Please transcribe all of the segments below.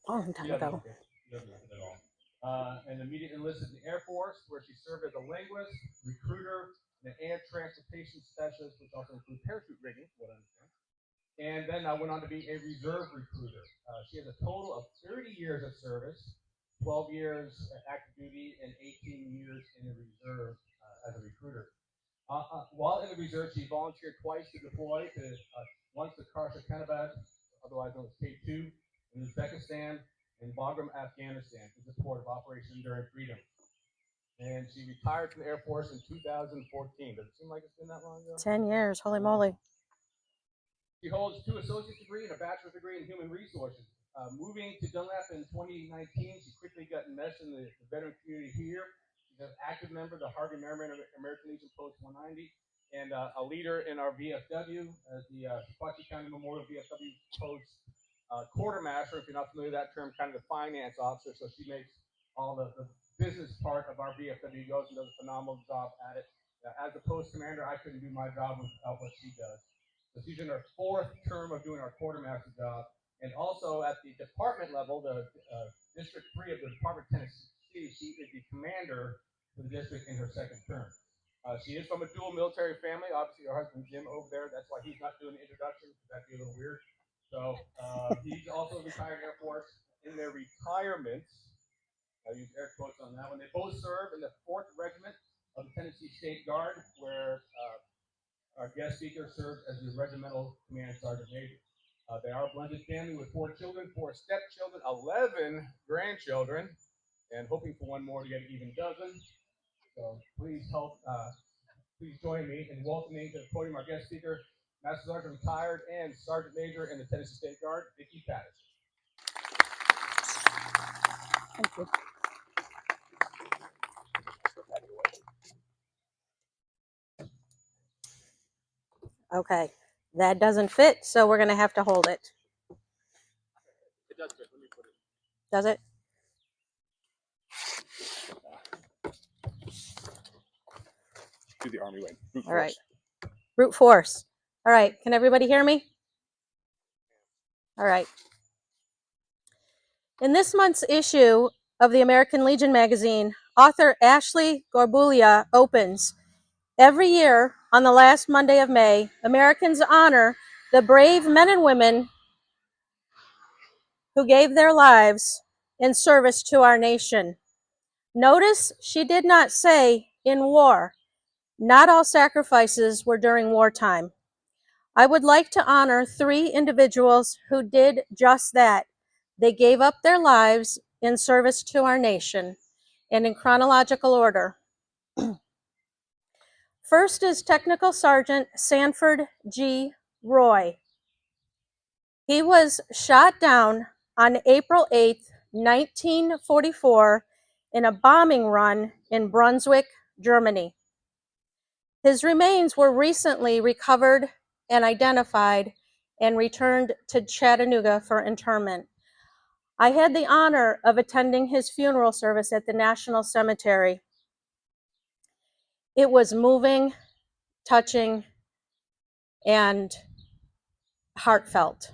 long time ago. She doesn't look it at all. And immediately enlisted in the Air Force, where she served as a linguist, recruiter, and an air transportation specialist, which also includes parachute rigging, what I understand. And then I went on to be a reserve recruiter. She has a total of 30 years of service, 12 years active duty, and 18 years in the reserve as a recruiter. While in the reserve, she volunteered twice to deploy to once to Karsa-Kenabad, otherwise known as K2, in Uzbekistan, and Bagram, Afghanistan, in support of Operation Enduring Freedom. And she retired from the Air Force in 2014. Does it seem like it's been that long ago? 10 years, holy moly. She holds 2 associate's degrees and a bachelor's degree in human resources. Moving to Dunlap in 2019, she quickly got enmeshed in the veteran community here. She's an active member of the Harvey Merriman American Legion Post 190 and a leader in our VFW as the Sequatchie County Memorial VFW Post quartermaster. If you're not familiar with that term, kind of the finance officer. So she makes all the business part of our VFW goes and does a phenomenal job at it. As the post commander, I couldn't do my job without what she does. So she's in her 4th term of doing our quartermaster job. And also at the department level, the District 3 of the Department of Tennessee, she is the commander for the district in her 2nd term. She is from a dual military family. Obviously, her husband Jim over there. That's why he's not doing the introduction, because that'd be a little weird. So he's also retired Air Force. In their retirements, I use air quotes on that one, they both serve in the 4th Regiment of the Tennessee State Guard, where our guest speaker serves as the regimental command sergeant major. They are a blended family with 4 children, 4 stepchildren, 11 grandchildren, and hoping for one more to get an even dozen. So please join me in welcoming to the podium our guest speaker, Master Sergeant retired and Sergeant Major in the Tennessee State Guard, Vicki Patterson. Thank you. Okay, that doesn't fit, so we're going to have to hold it. It does fit. Let me put it. Does it? Do the Army way. All right. Brute force. All right, can everybody hear me? All right. In this month's issue of the American Legion magazine, author Ashley Gorbulia opens, every year on the last Monday of May, Americans honor the brave men and women who gave their lives in service to our nation. Notice she did not say in war. Not all sacrifices were during wartime. I would like to honor 3 individuals who did just that. They gave up their lives in service to our nation, and in chronological order. First is Technical Sergeant Sanford G. Roy. He was shot down on April 8, 1944, in a bombing run in Brunswick, Germany. His remains were recently recovered and identified and returned to Chattanooga for interment. I had the honor of attending his funeral service at the National Cemetery. It was moving, touching, and heartfelt.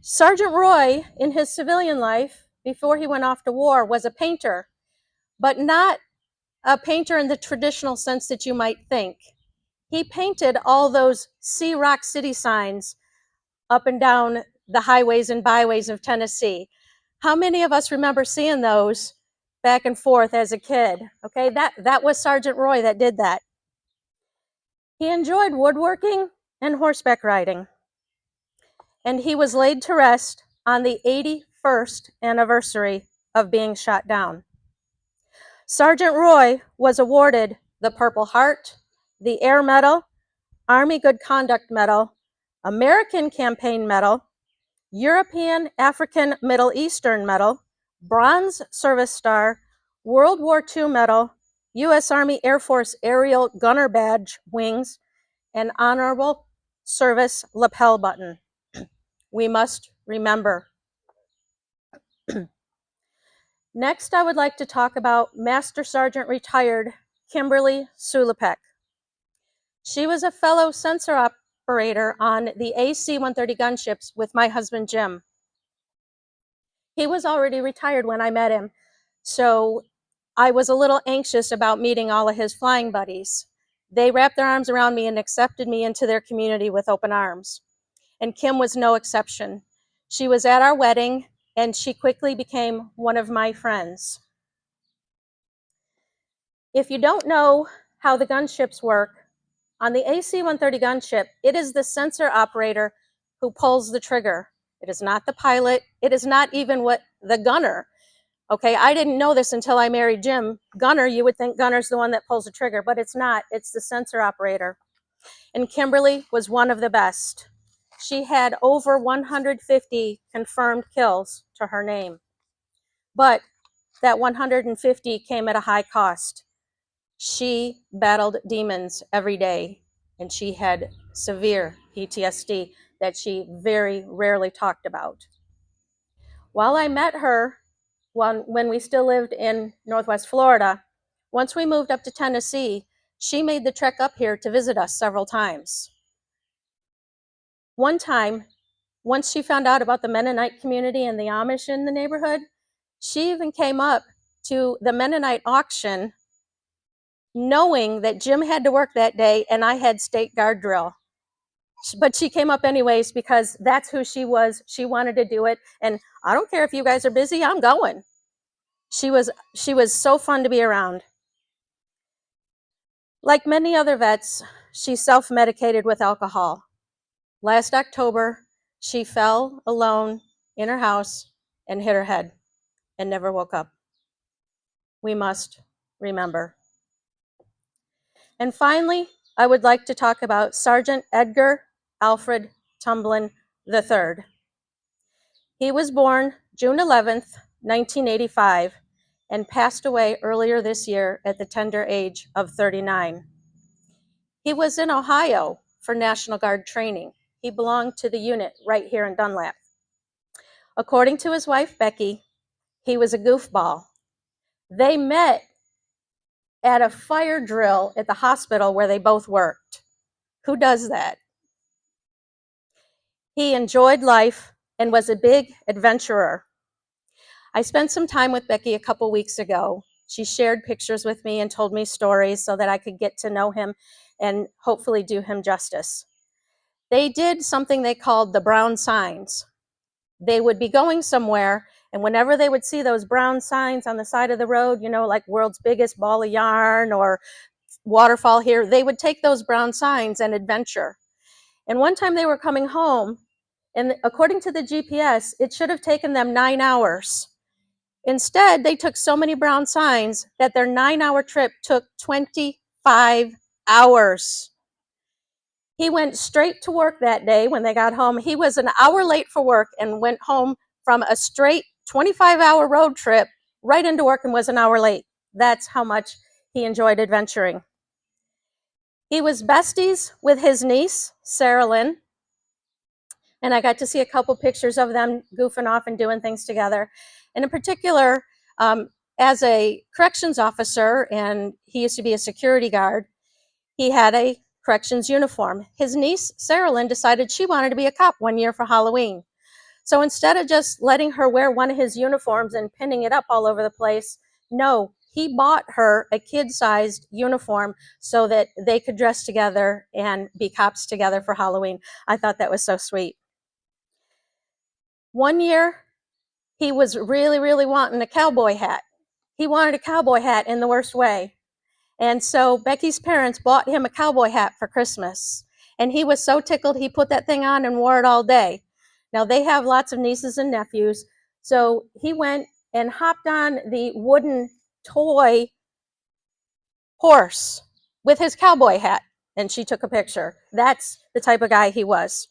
Sergeant Roy, in his civilian life, before he went off to war, was a painter, but not a painter in the traditional sense that you might think. He painted all those See Rock City signs up and down the highways and byways of Tennessee. How many of us remember seeing those back and forth as a kid? Okay, that was Sergeant Roy that did that. He enjoyed woodworking and horseback riding, and he was laid to rest on the 81st anniversary of being shot down. Sergeant Roy was awarded the Purple Heart, the Air Medal, Army Good Conduct Medal, American Campaign Medal, European African Middle Eastern Medal, Bronze Service Star, World War II Medal, U.S. Army Air Force Aerial Gunner Badge Wings, and Honorable Service Lapel Button. We must remember. Next, I would like to talk about Master Sergeant Retired Kimberly Sulapek. She was a fellow sensor operator on the AC-130 gunships with my husband, Jim. He was already retired when I met him, so I was a little anxious about meeting all of his flying buddies. They wrapped their arms around me and accepted me into their community with open arms. And Kim was no exception. She was at our wedding, and she quickly became one of my friends. If you don't know how the gunships work, on the AC-130 gunship, it is the sensor operator who pulls the trigger. It is not the pilot. It is not even what the gunner. Okay, I didn't know this until I married Jim. Gunner, you would think gunner's the one that pulls the trigger, but it's not. It's the sensor operator. And Kimberly was one of the best. She had over 150 confirmed kills to her name. But that 150 came at a high cost. She battled demons every day, and she had severe PTSD that she very rarely talked about. While I met her when we still lived in Northwest Florida, once we moved up to Tennessee, she made the trek up here to visit us several times. One time, once she found out about the Mennonite community and the Amish in the neighborhood, she even came up to the Mennonite auction knowing that Jim had to work that day and I had state guard drill. But she came up anyways because that's who she was. She wanted to do it. And I don't care if you guys are busy, I'm going. She was so fun to be around. Like many other vets, she self-medicated with alcohol. Last October, she fell alone in her house and hit her head and never woke up. We must remember. And finally, I would like to talk about Sergeant Edgar Alfred Tumblin III. He was born June 11th, 1985, and passed away earlier this year at the tender age of 39. He was in Ohio for National Guard training. He belonged to the unit right here in Dunlap. According to his wife, Becky, he was a goofball. They met at a fire drill at the hospital where they both worked. Who does that? He enjoyed life and was a big adventurer. I spent some time with Becky a couple weeks ago. She shared pictures with me and told me stories so that I could get to know him and hopefully do him justice. They did something they called the brown signs. They would be going somewhere, and whenever they would see those brown signs on the side of the road, you know, like world's biggest ball of yarn or waterfall here, they would take those brown signs and adventure. And one time they were coming home, and according to the GPS, it should have taken them 9 hours. Instead, they took so many brown signs that their 9-hour trip took 25 hours. He went straight to work that day when they got home. He was an hour late for work and went home from a straight 25-hour road trip right into work and was an hour late. That's how much he enjoyed adventuring. He was besties with his niece, Sarah Lynn, and I got to see a couple pictures of them goofing off and doing things together. And in particular, as a corrections officer, and he used to be a security guard, he had a corrections uniform. His niece, Sarah Lynn, decided she wanted to be a cop one year for Halloween. So instead of just letting her wear one of his uniforms and pinning it up all over the place, no, he bought her a kid-sized uniform so that they could dress together and be cops together for Halloween. I thought that was so sweet. One year, he was really, really wanting a cowboy hat. He wanted a cowboy hat in the worst way. And so Becky's parents bought him a cowboy hat for Christmas. And he was so tickled, he put that thing on and wore it all day. Now, they have lots of nieces and nephews. So he went and hopped on the wooden toy horse with his cowboy hat. And she took a picture. That's the type of guy he was.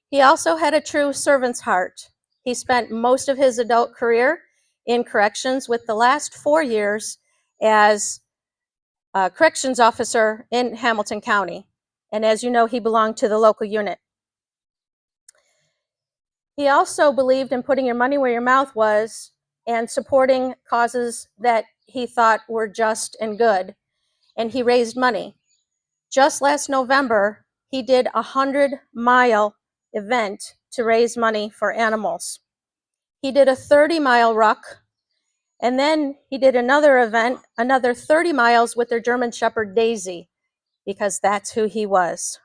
He also had a true servant's heart. He spent most of his adult career in corrections, with the last 4 years as a corrections officer in Hamilton County. And as you know, he belonged to the local unit. He also believed in putting your money where your mouth was and supporting causes that he thought were just and good. And he raised money. Just last November, he did a 100-mile event to raise money for animals. He did a 30-mile ruck, and then he did another event, another 30 miles with their German Shepherd Daisy, because that's who he was.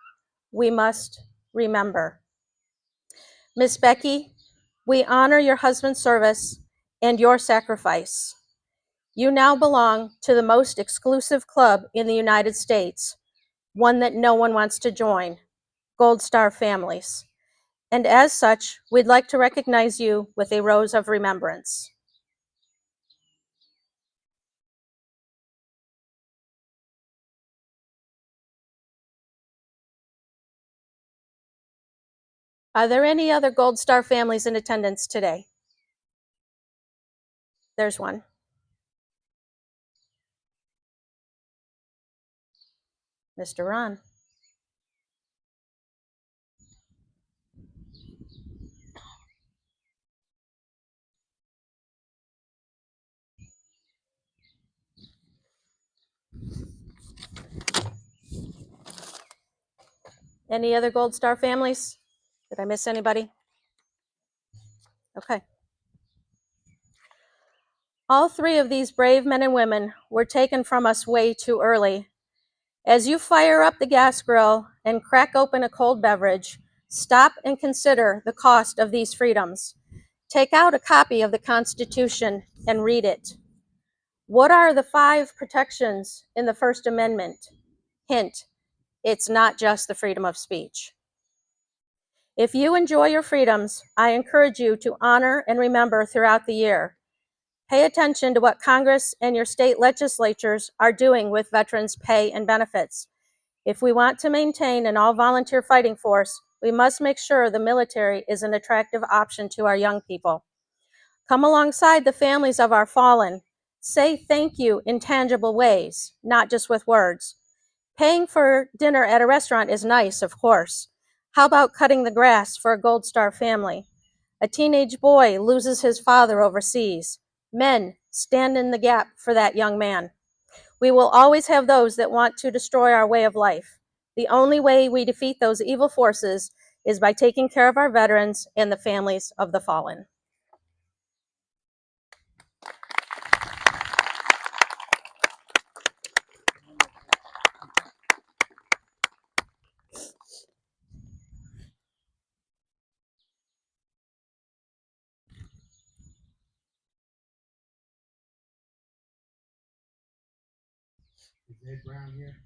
We must remember. Miss Becky, we honor your husband's service and your sacrifice. You now belong to the most exclusive club in the United States, one that no one wants to join, Gold Star families. And as such, we'd like to recognize you with a rose of remembrance. Are there any other Gold Star families in attendance today? There's one. Mr. Ron. Any other Gold Star families? Did I miss anybody? Okay. All three of these brave men and women were taken from us way too early. As you fire up the gas grill and crack open a cold beverage, stop and consider the cost of these freedoms. Take out a copy of the Constitution and read it. What are the 5 protections in the First Amendment? Hint, it's not just the freedom of speech. If you enjoy your freedoms, I encourage you to honor and remember throughout the year. Pay attention to what Congress and your state legislatures are doing with veterans' pay and benefits. If we want to maintain an all-volunteer fighting force, we must make sure the military is an attractive option to our young people. Come alongside the families of our fallen. Say thank you in tangible ways, not just with words. Paying for dinner at a restaurant is nice, of course. How about cutting the grass for a Gold Star family? A teenage boy loses his father overseas. Men, stand in the gap for that young man. We will always have those that want to destroy our way of life. The only way we defeat those evil forces is by taking care of our veterans and the families of the fallen. Is Ed Brown here?